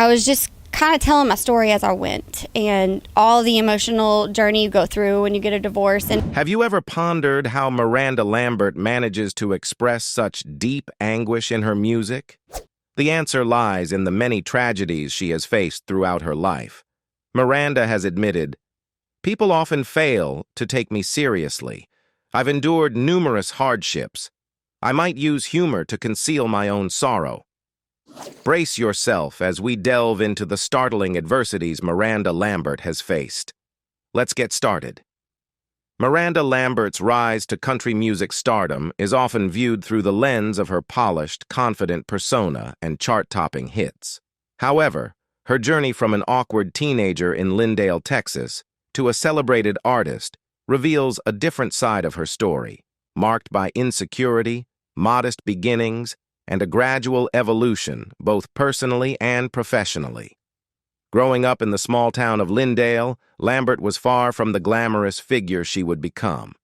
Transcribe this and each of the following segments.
I was just kind of telling my story as I went and all the emotional journey you go through when you get a divorce. And Have you ever pondered how Miranda Lambert manages to express such deep anguish in her music? The answer lies in the many tragedies she has faced throughout her life. Miranda has admitted, "People often fail to take me seriously. I've endured numerous hardships. I might use humor to conceal my own sorrow." Brace yourself as we delve into the startling adversities Miranda Lambert has faced. Let's get started. Miranda Lambert's rise to country music stardom is often viewed through the lens of her polished, confident persona and chart-topping hits. However, her journey from an awkward teenager in Lindale, Texas, to a celebrated artist reveals a different side of her story, marked by insecurity, modest beginnings, and a gradual evolution, both personally and professionally. Growing up in the small town of Lindale, Lambert was far from the glamorous figure she would become.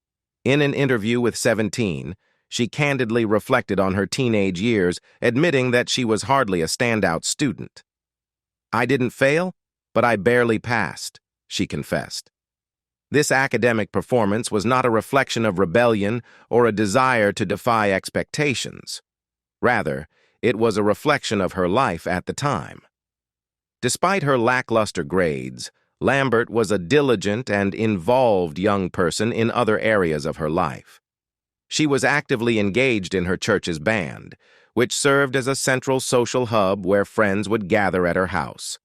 In an interview with 17, she candidly reflected on her teenage years, admitting that she was hardly a standout student. "I didn't fail, but I barely passed," she confessed. This academic performance was not a reflection of rebellion or a desire to defy expectations. Rather, it was a reflection of her life at the time. Despite her lackluster grades, Lambert was a diligent and involved young person in other areas of her life. She was actively engaged in her church's band, which served as a central social hub where friends would gather at her house.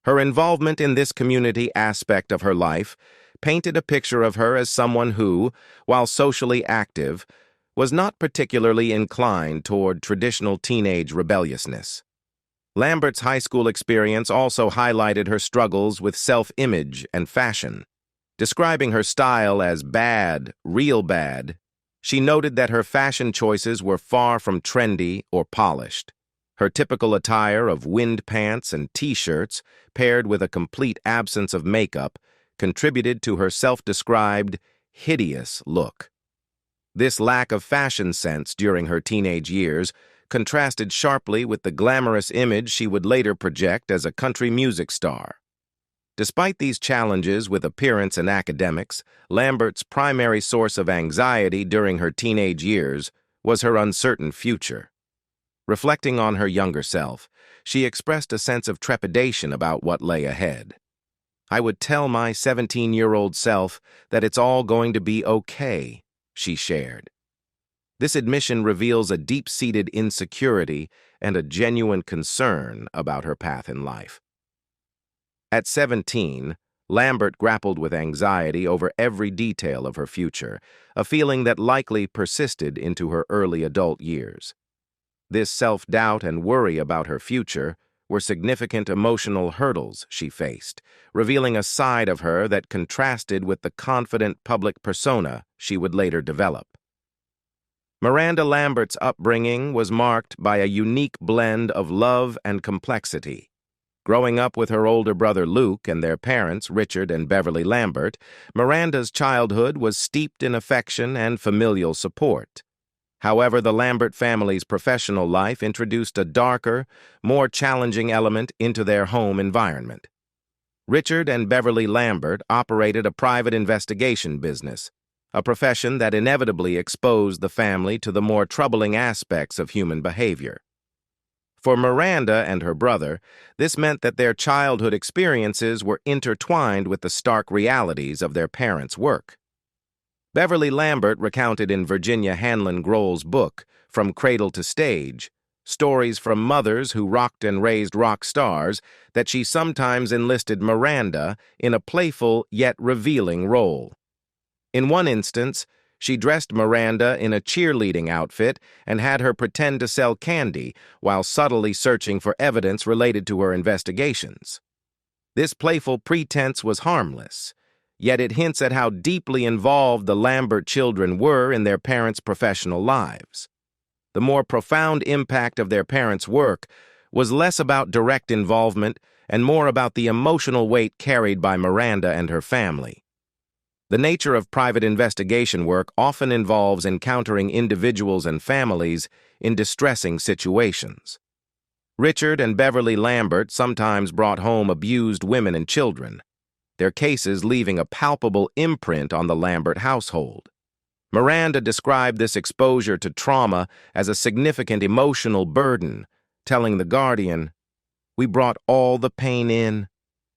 Her involvement in this community aspect of her life painted a picture of her as someone who, while socially active, was not particularly inclined toward traditional teenage rebelliousness. Lambert's high school experience also highlighted her struggles with self-image and fashion. Describing her style as bad, real bad, she noted that her fashion choices were far from trendy or polished. Her typical attire of wind pants and t-shirts, paired with a complete absence of makeup, contributed to her self-described hideous look. This lack of fashion sense during her teenage years contrasted sharply with the glamorous image she would later project as a country music star. Despite these challenges with appearance and academics, Lambert's primary source of anxiety during her teenage years was her uncertain future. Reflecting on her younger self, she expressed a sense of trepidation about what lay ahead. "I would tell my 17-year-old self that it's all going to be okay," she shared. This admission reveals a deep-seated insecurity and a genuine concern about her path in life. At 17, Lambert grappled with anxiety over every detail of her future, a feeling that likely persisted into her early adult years. This self-doubt and worry about her future were significant emotional hurdles she faced, revealing a side of her that contrasted with the confident public persona she would later develop. Miranda Lambert's upbringing was marked by a unique blend of love and complexity. Growing up with her older brother Luke and their parents, Richard and Beverly Lambert, Miranda's childhood was steeped in affection and familial support. However, the Lambert family's professional life introduced a darker, more challenging element into their home environment. Richard and Beverly Lambert operated a private investigation business, a profession that inevitably exposed the family to the more troubling aspects of human behavior. For Miranda and her brother, this meant that their childhood experiences were intertwined with the stark realities of their parents' work. Beverly Lambert recounted in Virginia Hanlon Grohl's book, From Cradle to Stage, stories from mothers who rocked and raised rock stars, that she sometimes enlisted Miranda in a playful yet revealing role. In one instance, she dressed Miranda in a cheerleading outfit and had her pretend to sell candy while subtly searching for evidence related to her investigations. This playful pretense was harmless, yet it hints at how deeply involved the Lambert children were in their parents' professional lives. The more profound impact of their parents' work was less about direct involvement and more about the emotional weight carried by Miranda and her family. The nature of private investigation work often involves encountering individuals and families in distressing situations. Richard and Beverly Lambert sometimes brought home abused women and children, their cases leaving a palpable imprint on the Lambert household. Miranda described this exposure to trauma as a significant emotional burden, telling The Guardian, "We brought all the pain in."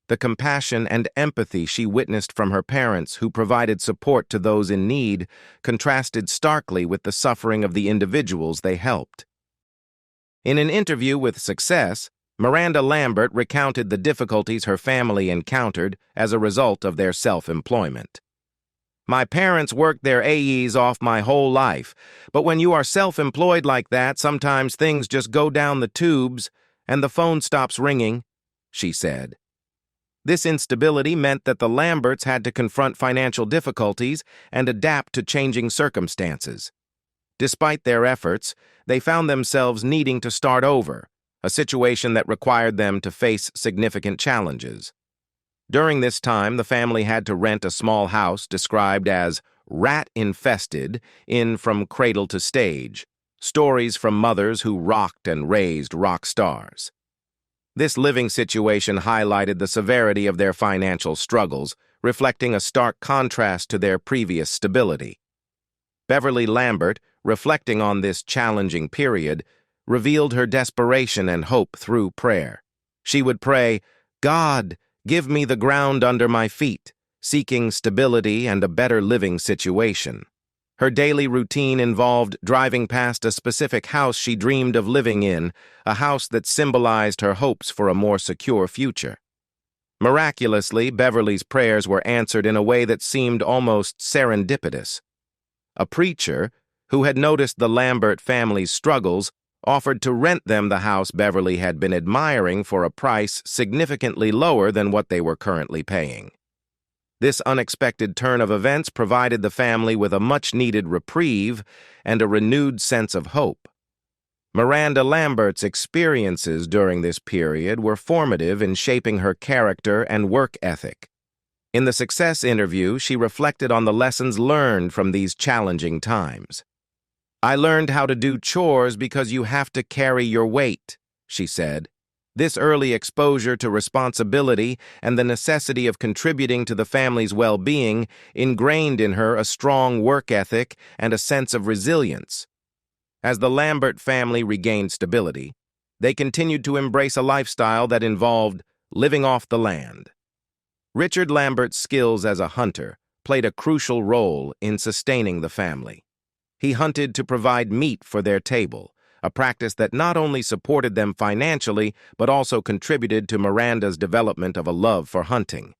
The compassion and empathy she witnessed from her parents, who provided support to those in need, contrasted starkly with the suffering of the individuals they helped. In an interview with Success, Miranda Lambert recounted the difficulties her family encountered as a result of their self-employment. "My parents worked their AEs off my whole life, but when you are self-employed like that, sometimes things just go down the tubes and the phone stops ringing," she said. This instability meant that the Lamberts had to confront financial difficulties and adapt to changing circumstances. Despite their efforts, they found themselves needing to start over, a situation that required them to face significant challenges. During this time, the family had to rent a small house described as rat-infested in From Cradle to Stage, stories from mothers who rocked and raised rock stars. This living situation highlighted the severity of their financial struggles, reflecting a stark contrast to their previous stability. Beverly Lambert, reflecting on this challenging period, revealed her desperation and hope through prayer. She would pray, "God, give me the ground under my feet," seeking stability and a better living situation. Her daily routine involved driving past a specific house she dreamed of living in, a house that symbolized her hopes for a more secure future. Miraculously, Beverly's prayers were answered in a way that seemed almost serendipitous. A preacher, who had noticed the Lambert family's struggles, offered to rent them the house Beverly had been admiring for a price significantly lower than what they were currently paying. This unexpected turn of events provided the family with a much-needed reprieve and a renewed sense of hope. Miranda Lambert's experiences during this period were formative in shaping her character and work ethic. In the Success interview, she reflected on the lessons learned from these challenging times. "I learned how to do chores because you have to carry your weight," she said. This early exposure to responsibility and the necessity of contributing to the family's well-being ingrained in her a strong work ethic and a sense of resilience. As the Lambert family regained stability, they continued to embrace a lifestyle that involved living off the land. Richard Lambert's skills as a hunter played a crucial role in sustaining the family. He hunted to provide meat for their table, a practice that not only supported them financially, but also contributed to Miranda's development of a love for hunting.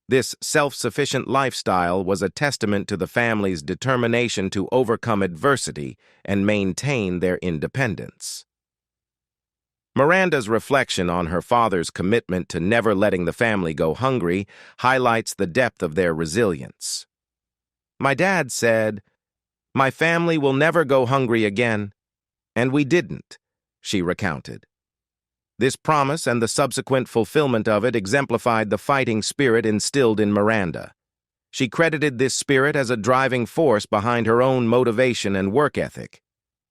This self-sufficient lifestyle was a testament to the family's determination to overcome adversity and maintain their independence. Miranda's reflection on her father's commitment to never letting the family go hungry highlights the depth of their resilience. "My dad said, 'My family will never go hungry again.' And we didn't," she recounted. This promise and the subsequent fulfillment of it exemplified the fighting spirit instilled in Miranda. She credited this spirit as a driving force behind her own motivation and work ethic.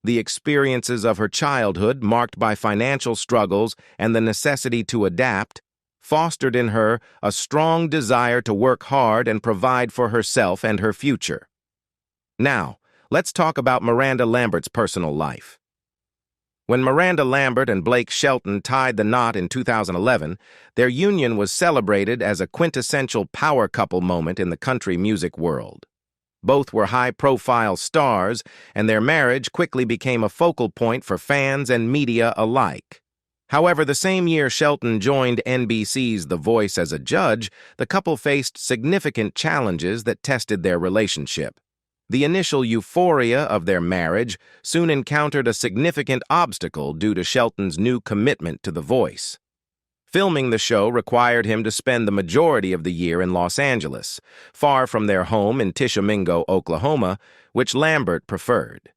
The experiences of her childhood, marked by financial struggles and the necessity to adapt, fostered in her a strong desire to work hard and provide for herself and her future. Now, let's talk about Miranda Lambert's personal life. When Miranda Lambert and Blake Shelton tied the knot in 2011, their union was celebrated as a quintessential power couple moment in the country music world. Both were high-profile stars, and their marriage quickly became a focal point for fans and media alike. However, the same year Shelton joined NBC's The Voice as a judge, the couple faced significant challenges that tested their relationship. The initial euphoria of their marriage soon encountered a significant obstacle due to Shelton's new commitment to The Voice. Filming the show required him to spend the majority of the year in Los Angeles, far from their home in Tishomingo, Oklahoma, which Lambert preferred.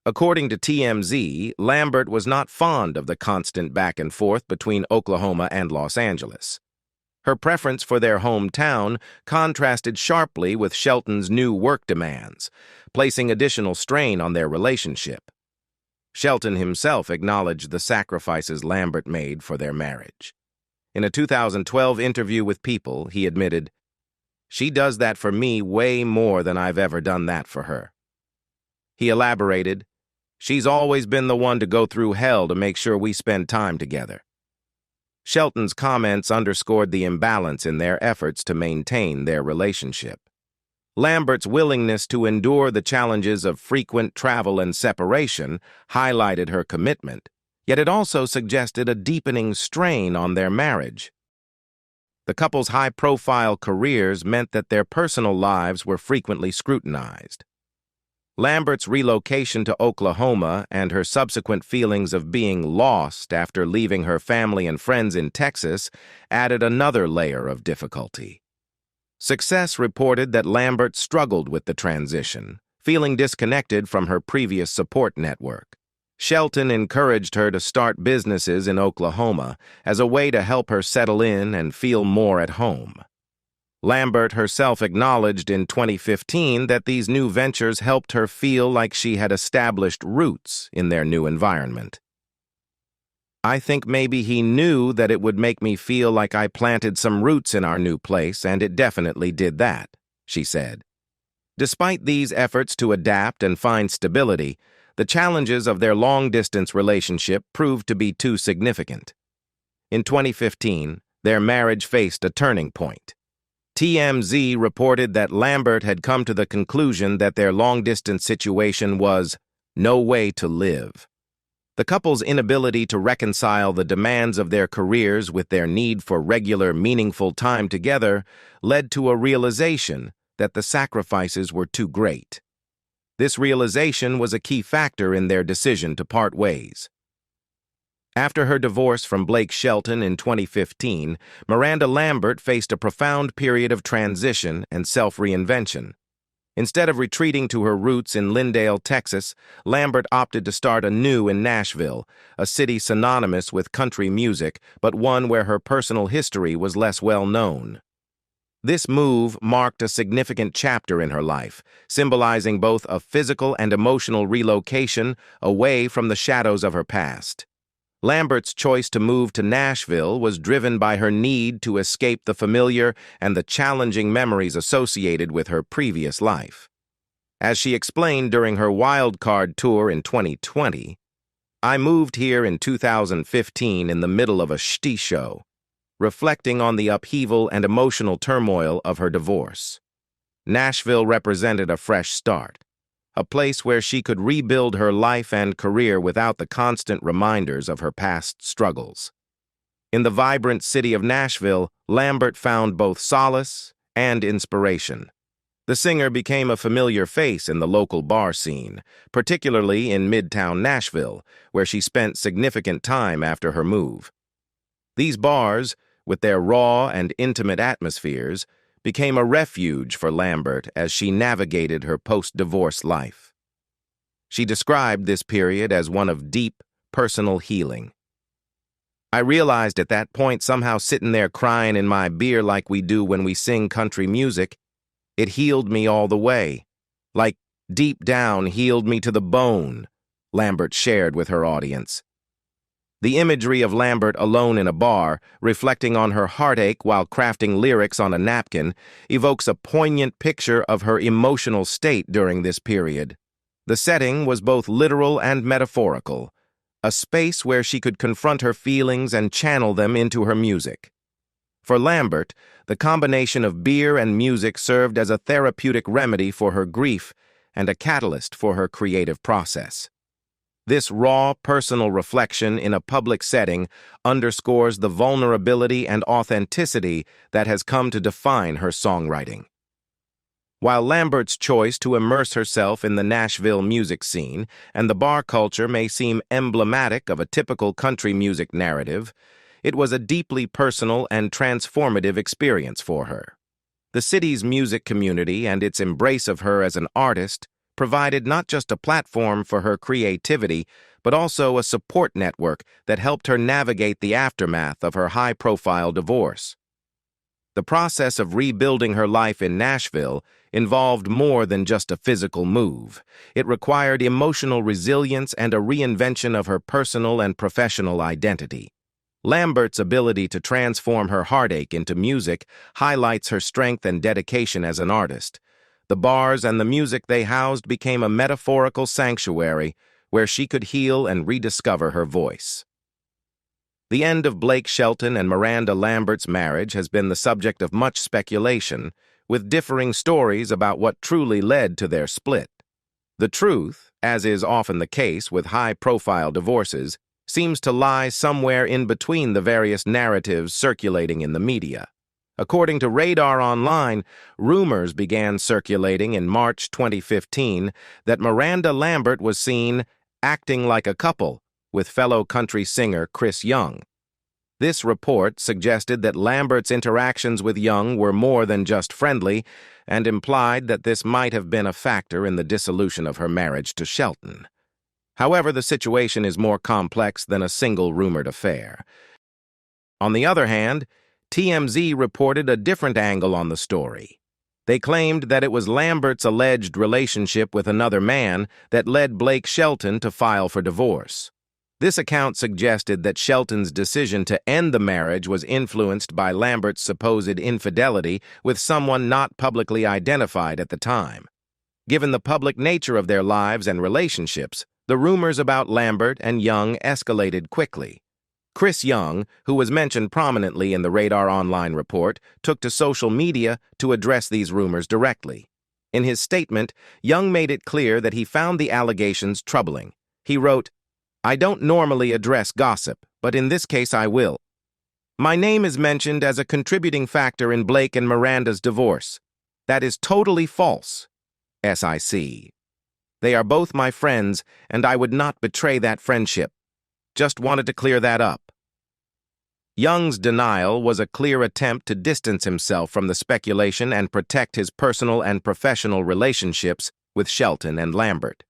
According to TMZ, Lambert was not fond of the constant back and forth between Oklahoma and Los Angeles. Her preference for their hometown contrasted sharply with Shelton's new work demands, placing additional strain on their relationship. Shelton himself acknowledged the sacrifices Lambert made for their marriage. In a 2012 interview with People, he admitted, "She does that for me way more than I've ever done that for her." He elaborated, "She's always been the one to go through hell to make sure we spend time together." Shelton's comments underscored the imbalance in their efforts to maintain their relationship. Lambert's willingness to endure the challenges of frequent travel and separation highlighted her commitment, yet it also suggested a deepening strain on their marriage. The couple's high-profile careers meant that their personal lives were frequently scrutinized. Lambert's relocation to Oklahoma and her subsequent feelings of being lost after leaving her family and friends in Texas added another layer of difficulty. Success reported that Lambert struggled with the transition, feeling disconnected from her previous support network. Shelton encouraged her to start businesses in Oklahoma as a way to help her settle in and feel more at home. Lambert herself acknowledged in 2015 that these new ventures helped her feel like she had established roots in their new environment. "I think maybe he knew that it would make me feel like I planted some roots in our new place, and it definitely did that," she said. Despite these efforts to adapt and find stability, the challenges of their long-distance relationship proved to be too significant. In 2015, their marriage faced a turning point. TMZ reported that Lambert had come to the conclusion that their long-distance situation was no way to live. The couple's inability to reconcile the demands of their careers with their need for regular, meaningful time together led to a realization that the sacrifices were too great. This realization was a key factor in their decision to part ways. After her divorce from Blake Shelton in 2015, Miranda Lambert faced a profound period of transition and self-reinvention. Instead of retreating to her roots in Lindale, Texas, Lambert opted to start anew in Nashville, a city synonymous with country music, but one where her personal history was less well known. This move marked a significant chapter in her life, symbolizing both a physical and emotional relocation away from the shadows of her past. Lambert's choice to move to Nashville was driven by her need to escape the familiar and the challenging memories associated with her previous life. As she explained during her Wild Card tour in 2020, "I moved here in 2015 in the middle of a shitty show," reflecting on the upheaval and emotional turmoil of her divorce. Nashville represented a fresh start, a place where she could rebuild her life and career without the constant reminders of her past struggles. In the vibrant city of Nashville, Lambert found both solace and inspiration. The singer became a familiar face in the local bar scene, particularly in Midtown Nashville, where she spent significant time after her move. These bars, with their raw and intimate atmospheres, became a refuge for Lambert as she navigated her post-divorce life. She described this period as one of deep, personal healing. "I realized at that point somehow sitting there crying in my beer like we do when we sing country music, it healed me all the way. Like, deep down healed me to the bone," Lambert shared with her audience. The imagery of Lambert alone in a bar, reflecting on her heartache while crafting lyrics on a napkin, evokes a poignant picture of her emotional state during this period. The setting was both literal and metaphorical, a space where she could confront her feelings and channel them into her music. For Lambert, the combination of beer and music served as a therapeutic remedy for her grief and a catalyst for her creative process. This raw, personal reflection in a public setting underscores the vulnerability and authenticity that has come to define her songwriting. While Lambert's choice to immerse herself in the Nashville music scene and the bar culture may seem emblematic of a typical country music narrative, it was a deeply personal and transformative experience for her. The city's music community and its embrace of her as an artist provided not just a platform for her creativity, but also a support network that helped her navigate the aftermath of her high-profile divorce. The process of rebuilding her life in Nashville involved more than just a physical move. It required emotional resilience and a reinvention of her personal and professional identity. Lambert's ability to transform her heartache into music highlights her strength and dedication as an artist. The bars and the music they housed became a metaphorical sanctuary where she could heal and rediscover her voice. The end of Blake Shelton and Miranda Lambert's marriage has been the subject of much speculation, with differing stories about what truly led to their split. The truth, as is often the case with high-profile divorces, seems to lie somewhere in between the various narratives circulating in the media. According to Radar Online, rumors began circulating in March 2015 that Miranda Lambert was seen acting like a couple with fellow country singer Chris Young. This report suggested that Lambert's interactions with Young were more than just friendly and implied that this might have been a factor in the dissolution of her marriage to Shelton. However, the situation is more complex than a single rumored affair. On the other hand, TMZ reported a different angle on the story. They claimed that it was Lambert's alleged relationship with another man that led Blake Shelton to file for divorce. This account suggested that Shelton's decision to end the marriage was influenced by Lambert's supposed infidelity with someone not publicly identified at the time. Given the public nature of their lives and relationships, the rumors about Lambert and Young escalated quickly. Chris Young, who was mentioned prominently in the Radar Online report, took to social media to address these rumors directly. In his statement, Young made it clear that he found the allegations troubling. He wrote, "I don't normally address gossip, but in this case I will. My name is mentioned as a contributing factor in Blake and Miranda's divorce. That is totally false. SIC. They are both my friends, and I would not betray that friendship. Just wanted to clear that up." Young's denial was a clear attempt to distance himself from the speculation and protect his personal and professional relationships with Shelton and Lambert.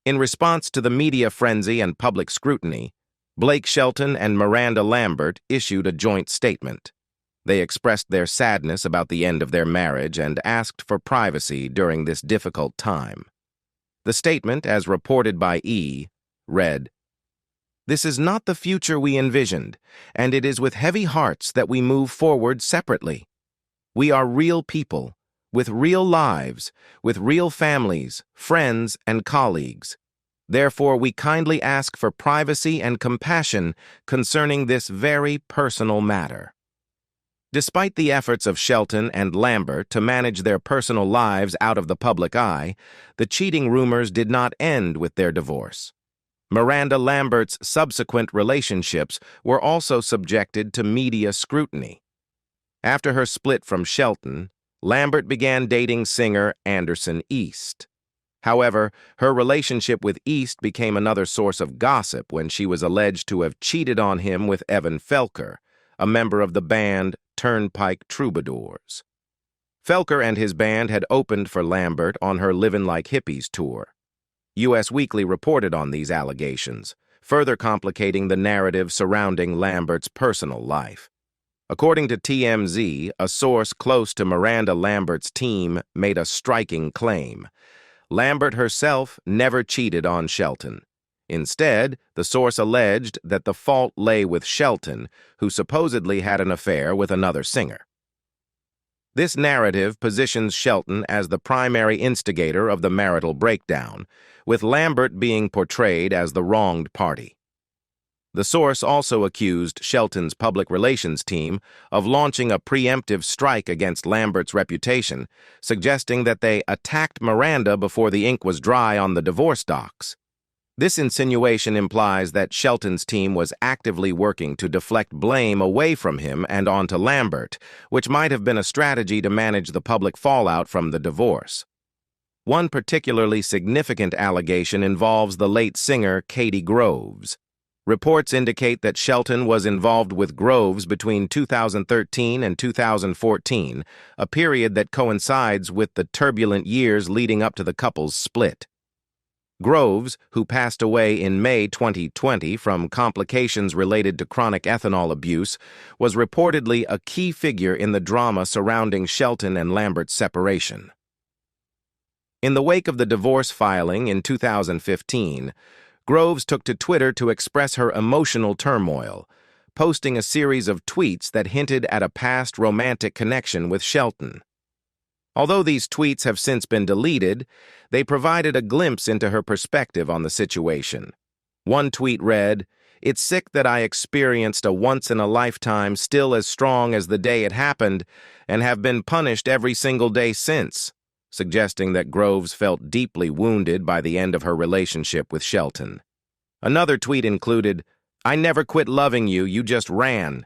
In response to the media frenzy and public scrutiny, Blake Shelton and Miranda Lambert issued a joint statement. They expressed their sadness about the end of their marriage and asked for privacy during this difficult time. The statement, as reported by E!, read, "This is not the future we envisioned, and it is with heavy hearts that we move forward separately. We are real people, with real lives, with real families, friends, and colleagues. Therefore, we kindly ask for privacy and compassion concerning this very personal matter." Despite the efforts of Shelton and Lambert to manage their personal lives out of the public eye, the cheating rumors did not end with their divorce. Miranda Lambert's subsequent relationships were also subjected to media scrutiny. After her split from Shelton, Lambert began dating singer Anderson East. However, her relationship with East became another source of gossip when she was alleged to have cheated on him with Evan Felker, a member of the band Turnpike Troubadours. Felker and his band had opened for Lambert on her Livin' Like Hippies tour. U.S. Weekly reported on these allegations, further complicating the narrative surrounding Lambert's personal life. According to TMZ, a source close to Miranda Lambert's team made a striking claim. Lambert herself never cheated on Shelton. Instead, the source alleged that the fault lay with Shelton, who supposedly had an affair with another singer. This narrative positions Shelton as the primary instigator of the marital breakdown, with Lambert being portrayed as the wronged party. The source also accused Shelton's public relations team of launching a preemptive strike against Lambert's reputation, suggesting that they attacked Miranda before the ink was dry on the divorce docs. This insinuation implies that Shelton's team was actively working to deflect blame away from him and onto Lambert, which might have been a strategy to manage the public fallout from the divorce. One particularly significant allegation involves the late singer Katie Groves. Reports indicate that Shelton was involved with Groves between 2013 and 2014, a period that coincides with the turbulent years leading up to the couple's split. Groves, who passed away in May 2020 from complications related to chronic ethanol abuse, was reportedly a key figure in the drama surrounding Shelton and Lambert's separation. In the wake of the divorce filing in 2015, Groves took to Twitter to express her emotional turmoil, posting a series of tweets that hinted at a past romantic connection with Shelton. Although these tweets have since been deleted, they provided a glimpse into her perspective on the situation. One tweet read, "It's sick that I experienced a once-in-a-lifetime still as strong as the day it happened and have been punished every single day since," suggesting that Groves felt deeply wounded by the end of her relationship with Shelton. Another tweet included, "I never quit loving you, you just ran.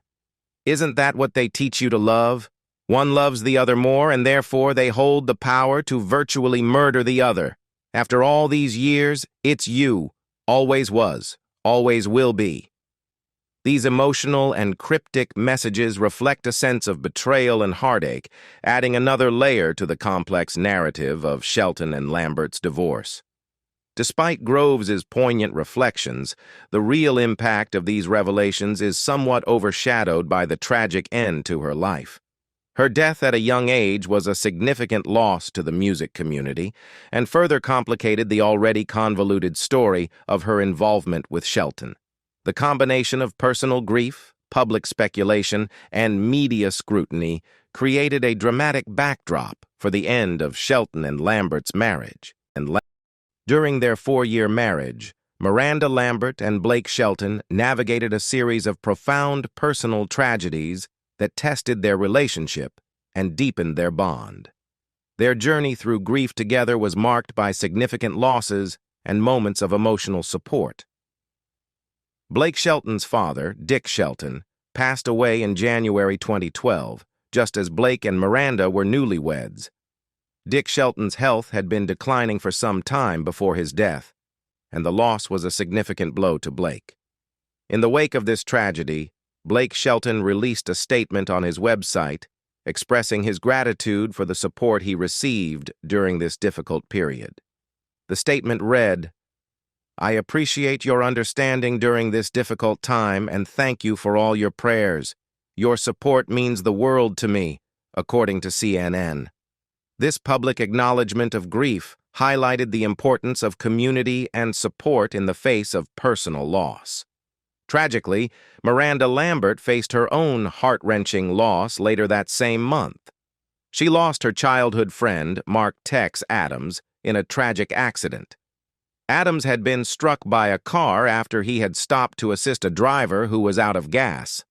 Isn't that what they teach you to love? One loves the other more, and therefore they hold the power to virtually murder the other. After all these years, it's you. Always was. Always will be." These emotional and cryptic messages reflect a sense of betrayal and heartache, adding another layer to the complex narrative of Shelton and Lambert's divorce. Despite Groves's poignant reflections, the real impact of these revelations is somewhat overshadowed by the tragic end to her life. Her death at a young age was a significant loss to the music community and further complicated the already convoluted story of her involvement with Shelton. The combination of personal grief, public speculation, and media scrutiny created a dramatic backdrop for the end of Shelton and Lambert's marriage. During their 4-year marriage, Miranda Lambert and Blake Shelton navigated a series of profound personal tragedies that tested their relationship and deepened their bond. Their journey through grief together was marked by significant losses and moments of emotional support. Blake Shelton's father, Dick Shelton, passed away in January 2012, just as Blake and Miranda were newlyweds. Dick Shelton's health had been declining for some time before his death, and the loss was a significant blow to Blake. In the wake of this tragedy, Blake Shelton released a statement on his website expressing his gratitude for the support he received during this difficult period. The statement read, "I appreciate your understanding during this difficult time and thank you for all your prayers. Your support means the world to me," according to CNN. This public acknowledgement of grief highlighted the importance of community and support in the face of personal loss. Tragically, Miranda Lambert faced her own heart-wrenching loss later that same month. She lost her childhood friend, Mark Tex Adams, in a tragic accident. Adams had been struck by a car after he had stopped to assist a driver who was out of gas.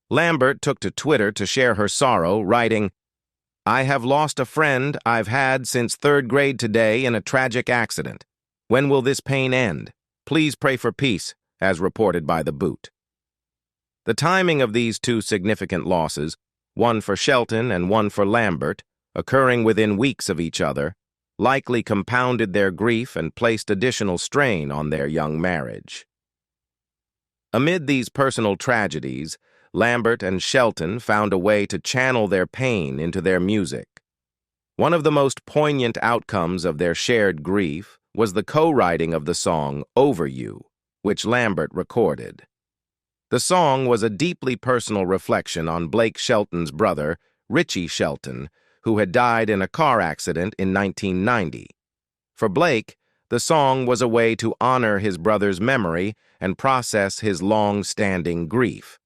Lambert took to Twitter to share her sorrow, writing, "I have lost a friend I've had since 3rd grade today in a tragic accident. When will this pain end? Please pray for peace," as reported by The Boot. The timing of these two significant losses, one for Shelton and one for Lambert, occurring within weeks of each other, likely compounded their grief and placed additional strain on their young marriage. Amid these personal tragedies, Lambert and Shelton found a way to channel their pain into their music. One of the most poignant outcomes of their shared grief was the co-writing of the song "Over You," which Lambert recorded. The song was a deeply personal reflection on Blake Shelton's brother, Richie Shelton, who had died in a car accident in 1990. For Blake, the song was a way to honor his brother's memory and process his long-standing grief.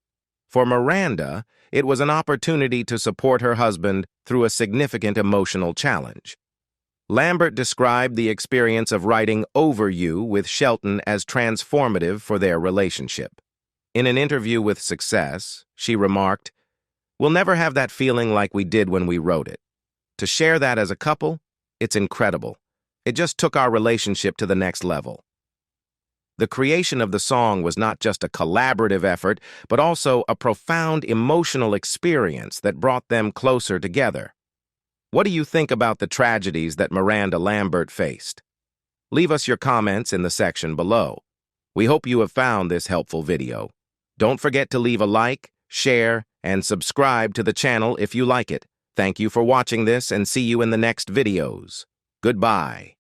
For Miranda, it was an opportunity to support her husband through a significant emotional challenge. Lambert described the experience of writing "Over You" with Shelton as transformative for their relationship. In an interview with Success, she remarked, "We'll never have that feeling like we did when we wrote it. To share that as a couple, it's incredible. It just took our relationship to the next level." The creation of the song was not just a collaborative effort, but also a profound emotional experience that brought them closer together. What do you think about the tragedies that Miranda Lambert faced? Leave us your comments in the section below. We hope you have found this helpful video. Don't forget to leave a like, share, and subscribe to the channel if you like it. Thank you for watching this and see you in the next videos. Goodbye.